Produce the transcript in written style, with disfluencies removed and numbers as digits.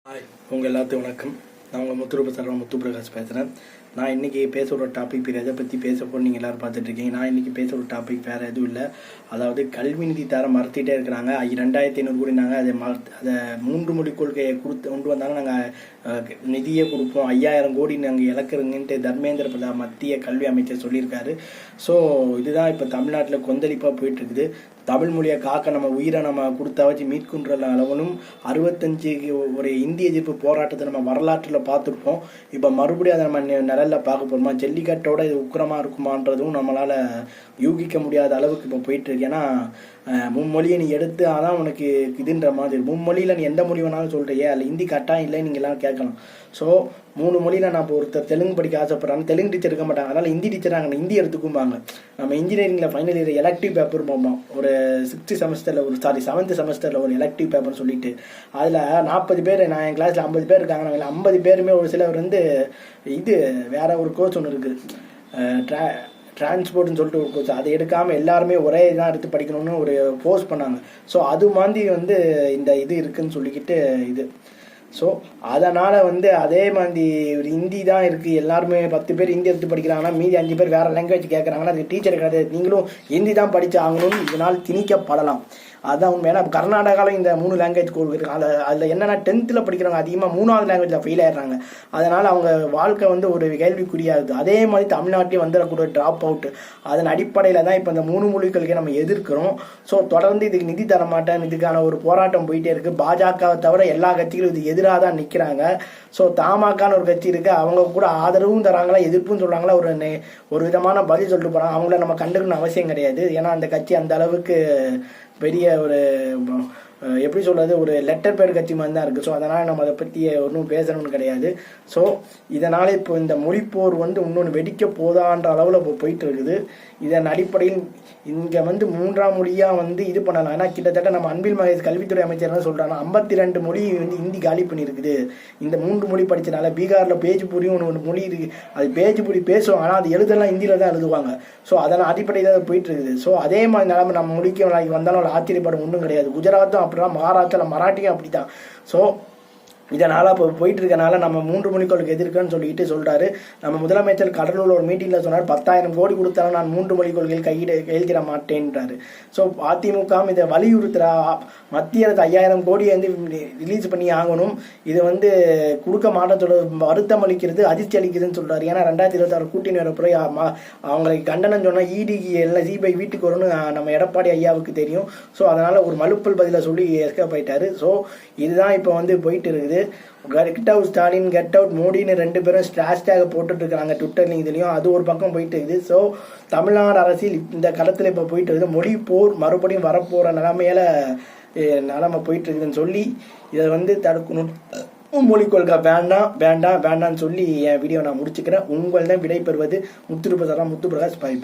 Hi, உங்கள் எல்லாத்துக்கும் வணக்கம். நான் உங்கள் முத்துப்பிரகாஷ் பேசுகிறேன். நான் இன்றைக்கி பேசுகிற டாபிக் எதை பற்றி பேச போகிறேன் நீங்கள் எல்லோரும் பார்த்துட்ருக்கீங்க. நான் இன்றைக்கி பேசுகிற டாபிக் வேறு எதுவும் இல்லை. அதாவது கல்வி நிதி தர மறுத்திட்டே இருக்கிறாங்க. 2500 கோடினாங்க. அதை 3 மொழி கொள்கையை கொண்டு வந்தாங்க. நாங்கள் நிதியே கொடுப்போம், 5000 கோடி நாங்கள் இழக்கிறோங்கன்ட்டு தர்மேந்திர பிரதான் மத்திய கல்வி அமைச்சர் சொல்லியிருக்காரு. ஸோ இதுதான் இப்போ தமிழ்நாட்டில் கொந்தளிப்பாக போயிட்டுருக்குது. தமிழ் மொழியை காக்க நம்ம உயிரை நம்ம கொடுத்தா வச்சு மீட்குன்ற அளவனும் 65 ஒரு இந்திய எதிர்ப்பு போராட்டத்தை நம்ம வரலாற்றில் பார்த்துருப்போம். இப்போ மறுபடியும் அதை நம்ம நிழலில் பார்க்க போகிறோமா, ஜல்லிக்கட்டோட இது உக்கிரமாக இருக்குமான்றதும் நம்மளால் யூகிக்க முடியாத அளவுக்கு இப்போ போயிட்டுருக்கு. ஏன்னா மும்மொழியை நீ எடுத்து அதான் உனக்கு இதுன்ற மாதிரி. மும்மொழியில் நீ எந்த மொழி வேணாலும் சொல்கிறியே, அதில் ஹிந்தி கரெக்டாக இல்லை நீங்கள்லாம் கேட்கலாம். ஸோ 3 மொழியில் நான் இப்போ ஒருத்தர் தெலுங்கு படிக்க ஆசைப்படுறாங்க, தெலுங்கு டீச்சர் இருக்க மாட்டாங்க, அதனால் ஹிந்தி டீச்சராக ஹிந்தி எடுத்துக்கும்பாங்க. நம்ம இன்ஜினியரிங்கில் ஃபைனல் இயர் எலக்டிவ் பேப்பர் போவோம், ஒரு 7th செமஸ்டரில் ஒரு எலக்டிவ் பேப்பர்னு சொல்லிட்டு அதில் 40 பேர், நான் என் கிளாஸில் 50 பேர் இருக்காங்க. நாங்கள் 50 பேருமே ஒரு சிலர் இது வேற ஒரு கோர்ஸ் ஒன்று இருக்குது, டிரான்ஸ்போர்ட்னு சொல்லிட்டு ஒரு கோர்ஸ், அதை எடுக்காமல் எல்லாருமே ஒரே இதான் எடுத்து படிக்கணும்னு ஒரு ஃபோர்ஸ் பண்ணாங்க. ஸோ அது மாதிரி இந்த இது இருக்குதுன்னு சொல்லிக்கிட்டு இது. ஸோ அதனால் அதே மாதிரி ஒரு ஹிந்தி தான் இருக்குது. எல்லாருமே 10 பேர் ஹிந்தி எடுத்து படிக்கிறாங்கன்னா மீதி 5 பேர் வேறு லாங்குவேஜ் கேட்குறாங்கன்னா அது டீச்சர் கிடையாது, நீங்களும் ஹிந்தி தான் படித்து ஆகணும்னு இதனால் திணிக்கப்படலாம். அதுதான் உண்மை. ஏன்னா கர்நாடகாவில் இந்த 3 லாங்குவேஜ் கோர்ஸ் இருக்குது. அதில் என்னென்னா 10th படிக்கிறவங்க அதிகமாக 3வது லாங்குவேஜில் ஃபெயில் ஆகிடுறாங்க. அதனால் அவங்க வாழ்க்கை ஒரு கேள்விக்குறியாகுது. அதே மாதிரி தமிழ்நாட்டிலே வந்துடக்கூடிய ட்ராப் அவுட் அதன் அடிப்படையில் தான் இப்போ இந்த 3 மொழி கொள்கையை நம்ம எதிர்க்கிறோம். ஸோ தொடர்ந்து இதுக்கு நிதி தரமாட்டேன், இதுக்கான ஒரு போராட்டம் போயிட்டே இருக்குது. பாஜகவை தவிர எல்லா கட்சிகளும் இது எதிராக தான் நிற்கிறாங்க. ஸோ தமாகான்னு ஒரு கட்சி இருக்குது, அவங்க கூட ஆதரவும் தராங்களா எதிர்ப்பும் சொல்கிறாங்களா, ஒரு விதமான பதில் சொல்லிட்டு போகிறாங்க. அவங்கள நம்ம கண்டுக்கணும் அவசியம் கிடையாது. ஏன்னா அந்த கட்சி அந்த அளவுக்கு பெரிய ஒரு எப்படி சொல்கிறது, ஒரு லெட்டர் பேர் கட்சி மாதிரி தான் இருக்குது. ஸோ அதனால் நம்ம அதை பற்றி ஒன்றும் பேசணும்னு கிடையாது. ஸோ இதனால் இப்போ இந்த மொழிப்போர் இன்னொன்று வெடிக்க போதான்ற அளவில் இப்போ போயிட்டு இருக்குது. இதன் அடிப்படையில் இங்கே 3ஆம் மொழியாக இது பண்ணலாம். ஏன்னா கிட்டத்தட்ட நம்ம அன்பில் மகேஷ் கல்வித்துறை அமைச்சர் என்ன சொல்கிறாங்கன்னா 52 மொழி ஹிந்தி காலி பண்ணியிருக்குது. இந்த 3 மொழி படித்தனால பீகாரில் பேஜ்பூரியும் ஒன்று மொழி இருக்குது, அது பேஜ்பூரி பேசுவாங்க, ஆனால் அது எழுதலாம் ஹிந்தியில் தான் எழுதுவாங்க. ஸோ அதனால் அடிப்படையில் தான் போயிட்டு இருக்குது. ஸோ அதே மாதிரி நிலைமை நம்ம மொழிக்கு நாளைக்கு வந்தாலும் ஒரு ஆச்சரியப்படம் ஒன்றும் கிடையாது. குஜராத்தும் அப்படின்னா, மகாராஷ்டிராவில் மராட்டியும் அப்படி தான். ஸோ இதனால் இப்போ போயிட்டு இருக்கனால நம்ம 3 மொழி கொள்கை எதிர்க்குன்னு சொல்லிட்டு சொல்கிறாரு. நம்ம முதலமைச்சர் கடலூரில் ஒரு மீட்டிங்கில் சொன்னார், 10,000 கோடி கொடுத்தாலும் நான் 3 மொழி கொள்கையில் கையெழுத்திட மாட்டேன்றாரு. ஸோ அதிமுக இதை வலியுறுத்துறா, மத்திய அரசு 5000 கோடியை ரிலீஸ் பண்ணி ஆகணும், இது கொடுக்க மாட்டேன்னு சொல்ல வருத்தம் அளிக்கிறது, அதிர்ச்சி அளிக்குதுன்னு சொல்கிறாரு. ஏன்னா 2026 கூட்டணி வரப்புறை அவங்களுக்கு கண்டனம் சொன்னால் இடிக்கு எல்லாம் சிபிஐ வீட்டுக்கு வரும்னு நம்ம எடப்பாடி ஐயாவுக்கு தெரியும். ஸோ அதனால் ஒரு மலுப்பல் பதிலை சொல்லி எஸ்கேப் ஆயிட்டாரு. ஸோ இதுதான் இப்போ போயிட்டு இருக்குது. Get out Stalin, get out மோடின்னு 2 பேரும் ஹேஷ்டேக் போட்டுட்டு இருக்காங்க ட்விட்டர்லையும் இதுலையும். அது ஒரு பக்கம் போயிட்டு இருக்குது. ஸோ தமிழ்நாடு அரசியல் இந்த களத்தில் இப்போ போயிட்டு இருக்குது. மொழி போர் மறுபடியும் வரப்போகிற நிலைமை போயிட்டு இருக்குதுன்னு சொல்லி இதை தடுக்கணும். மொழி கொள்கை வேண்டாம்னு சொல்லி என் வீடியோ நான் முடிச்சுக்கிறேன். உங்கள் தான் விடை பெறுவது முத்துப்பிரகாஷ். பாய்.